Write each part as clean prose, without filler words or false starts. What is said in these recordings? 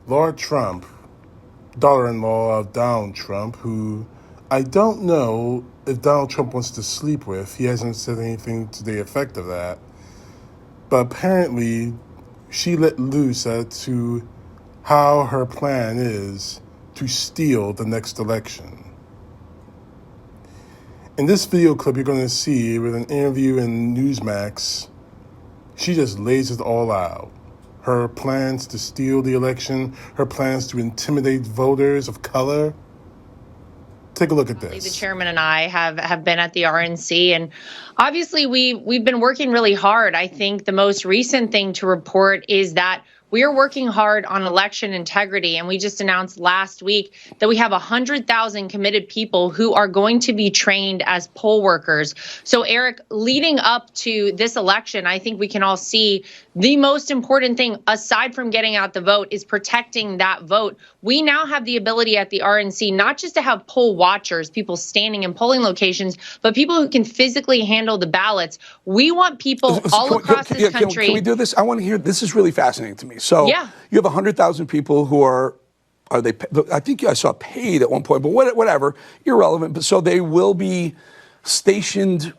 Lara Trump, daughter-in-law of Donald Trump, who I don't know if Donald Trump wants to sleep with. He hasn't said anything to the effect of that. But apparently, she let loose as to how her plan is to steal the next election. In this video clip you're going to see with an interview in Newsmax, she just lays it all out. Her plans to steal the election, her plans to intimidate voters of color. Take a look at this. The chairman and I have been at the RNC, and obviously we've been working really hard. I think the most recent thing to report is that we are working hard on election integrity, and we just announced last week that we have 100,000 committed people who are going to be trained as poll workers. So, Eric, leading up to this election, I think we can all see the most important thing, aside from getting out the vote, is protecting that vote. We now have the ability at the RNC not just to have poll watchers, people standing in polling locations, but people who can physically handle the ballots. We want people all across this country. Can we do this? I want to hear. This is really fascinating to me. So you have 100,000 people who are they? I think I saw paid at one point, but whatever, irrelevant. But so they will be stationed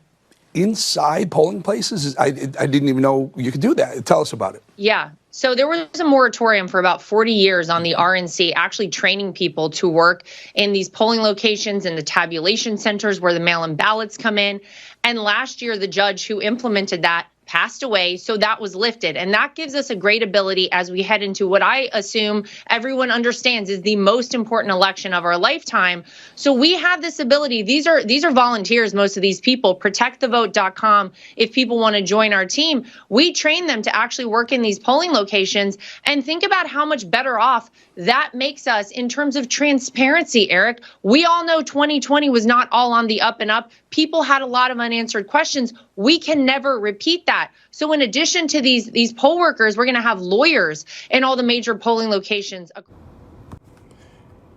inside polling places. I didn't even know you could do that. Tell us about it. Yeah. So there was a moratorium for about 40 years on the RNC actually training people to work in these polling locations and the tabulation centers where the mail-in ballots come in. And last year, the judge who implemented that passed away, so that was lifted. And that gives us a great ability as we head into what I assume everyone understands is the most important election of our lifetime. So we have this ability. These are volunteers, most of these people, protectthevote.com. If people want to join our team, we train them to actually work in these polling locations, and think about how much better off that makes us in terms of transparency, Eric. We all know 2020 was not all on the up and up. People had a lot of unanswered questions. We can never repeat that. So in addition to these poll workers, we're going to have lawyers in all the major polling locations.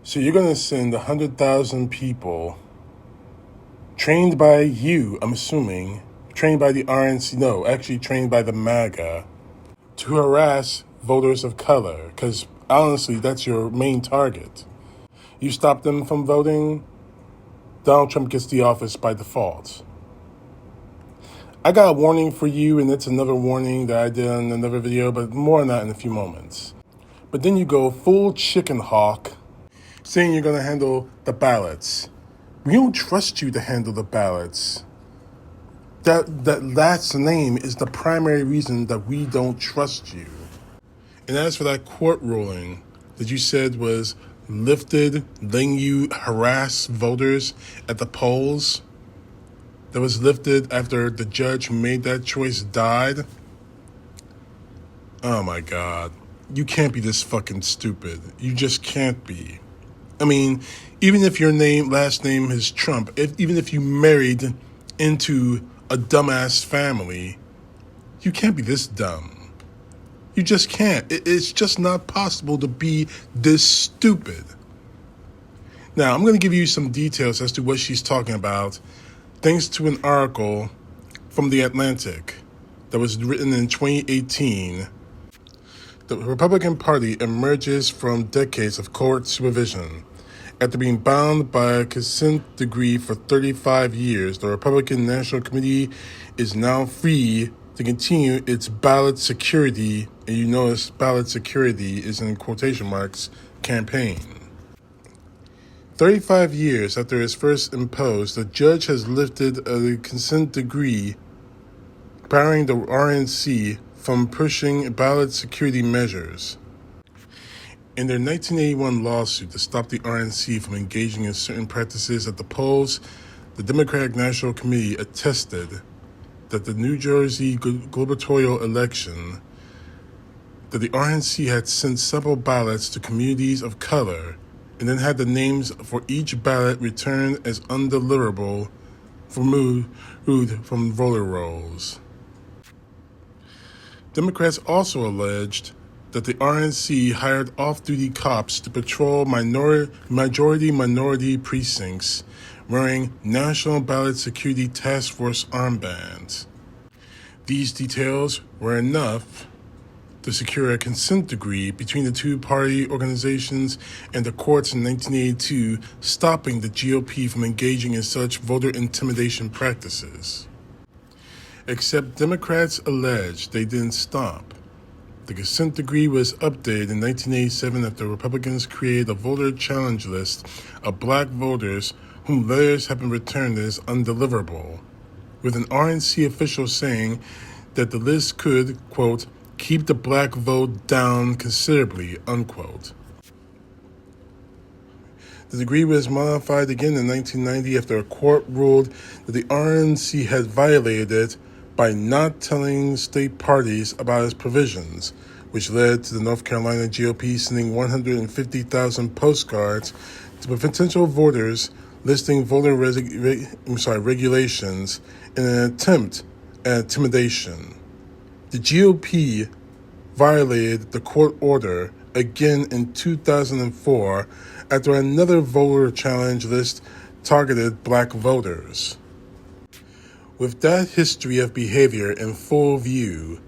So you're going to send 100,000 people trained by you, I'm assuming, trained by the RNC, no, actually trained by the MAGA, to harass voters of color, because honestly, that's your main target. You stop them from voting, Donald Trump gets the office by default. I got a warning for you, and it's another warning that I did in another video, but more on that in a few moments. But then you go full chicken hawk, saying you're going to handle the ballots. We don't trust you to handle the ballots. That last name is the primary reason that we don't trust you. And as for that court ruling that you said was lifted, letting you harass voters at the polls, that was lifted after the judge who made that choice died. Oh my God. You can't be this fucking stupid. You just can't be. I mean, even if your last name is Trump, even if you married into a dumbass family, you can't be this dumb. You just can't. It's just not possible to be this stupid. Now, I'm going to give you some details as to what she's talking about, thanks to an article from The Atlantic that was written in 2018. The Republican Party emerges from decades of court supervision. After being bound by a consent decree for 35 years, the Republican National Committee is now free to continue its ballot security, and you notice ballot security is in quotation marks, campaign. 35 years after its first imposed, the judge has lifted a consent decree barring the RNC from pushing ballot security measures. In their 1981 lawsuit to stop the RNC from engaging in certain practices at the polls, the Democratic National Committee attested that the New Jersey gubernatorial election, that the RNC had sent several ballots to communities of color and then had the names for each ballot returned as undeliverable, removed from voter rolls. Democrats also alleged that the RNC hired off-duty cops to patrol majority-minority precincts wearing National Ballot Security Task Force armbands. These details were enough to secure a consent decree between the two-party organizations and the courts in 1982, stopping the GOP from engaging in such voter intimidation practices. Except Democrats allege they didn't stop. The consent decree was updated in 1987 after Republicans created a voter challenge list of black voters whom letters have been returned as undeliverable, with an RNC official saying that the list could, quote, keep the black vote down considerably, unquote. The decree was modified again in 1990 after a court ruled that the RNC had violated it by not telling state parties about its provisions, which led to the North Carolina GOP sending 150,000 postcards to potential voters listing voter regulations in an attempt at intimidation. The GOP violated the court order again in 2004 after another voter challenge list targeted black voters. With that history of behavior in full view,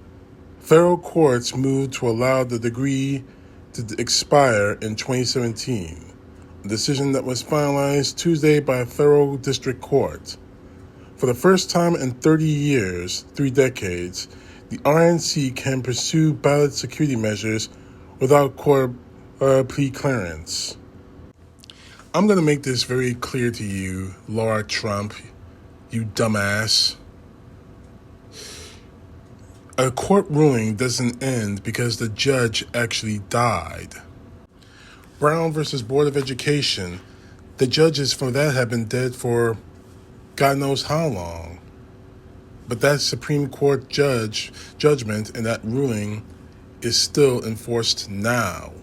federal courts moved to allow the decree to expire in 2017, a decision that was finalized Tuesday by a federal district court. For the first time in 30 years, 3 decades, the RNC can pursue ballot security measures without court pre-clearance. I'm going to make this very clear to you, Lara Trump, you dumbass. A court ruling doesn't end because the judge actually died. Brown versus Board of Education, the judges for that have been dead for God knows how long. But that Supreme Court judgment and that ruling is still enforced now.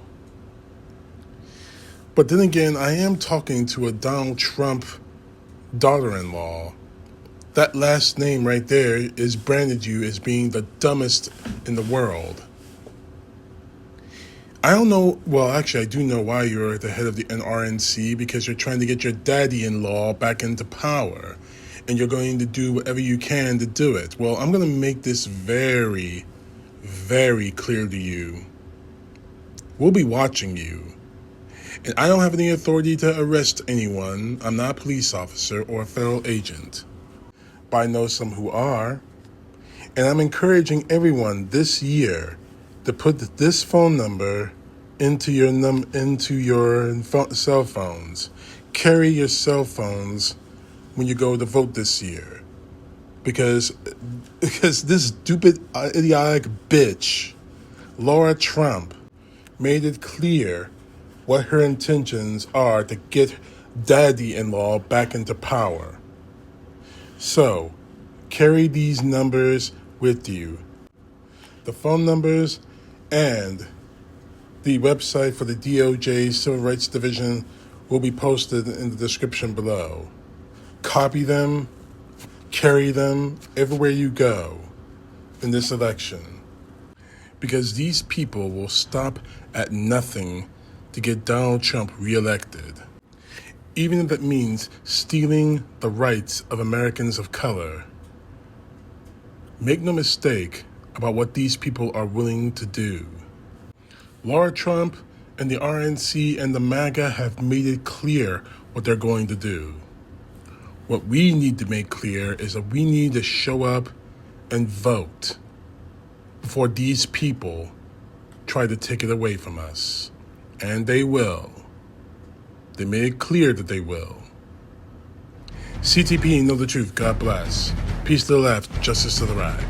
But then again, I am talking to a Donald Trump daughter-in-law. That last name right there is branded you as being the dumbest in the world. I don't know, well, actually, I do know why you're at the head of the NRNC, because you're trying to get your daddy-in-law back into power, and you're going to do whatever you can to do it. Well, I'm going to make this very, very clear to you. We'll be watching you. And I don't have any authority to arrest anyone. I'm not a police officer or a federal agent. But I know some who are. And I'm encouraging everyone this year to put this phone number into your cell phones. Carry your cell phones when you go to vote this year. Because this stupid, idiotic bitch, Lara Trump, made it clear what her intentions are to get daddy-in-law back into power. So, carry these numbers with you. The phone numbers and the website for the DOJ Civil Rights Division will be posted in the description below. Copy them, carry them everywhere you go in this election. Because these people will stop at nothing to get Donald Trump reelected, even if it means stealing the rights of Americans of color. Make no mistake about what these people are willing to do. Lara Trump and the RNC and the MAGA have made it clear what they're going to do. What we need to make clear is that we need to show up and vote before these people try to take it away from us. And they will. They made it clear that they will. CTP, know the truth. God bless. Peace to the left, justice to the right.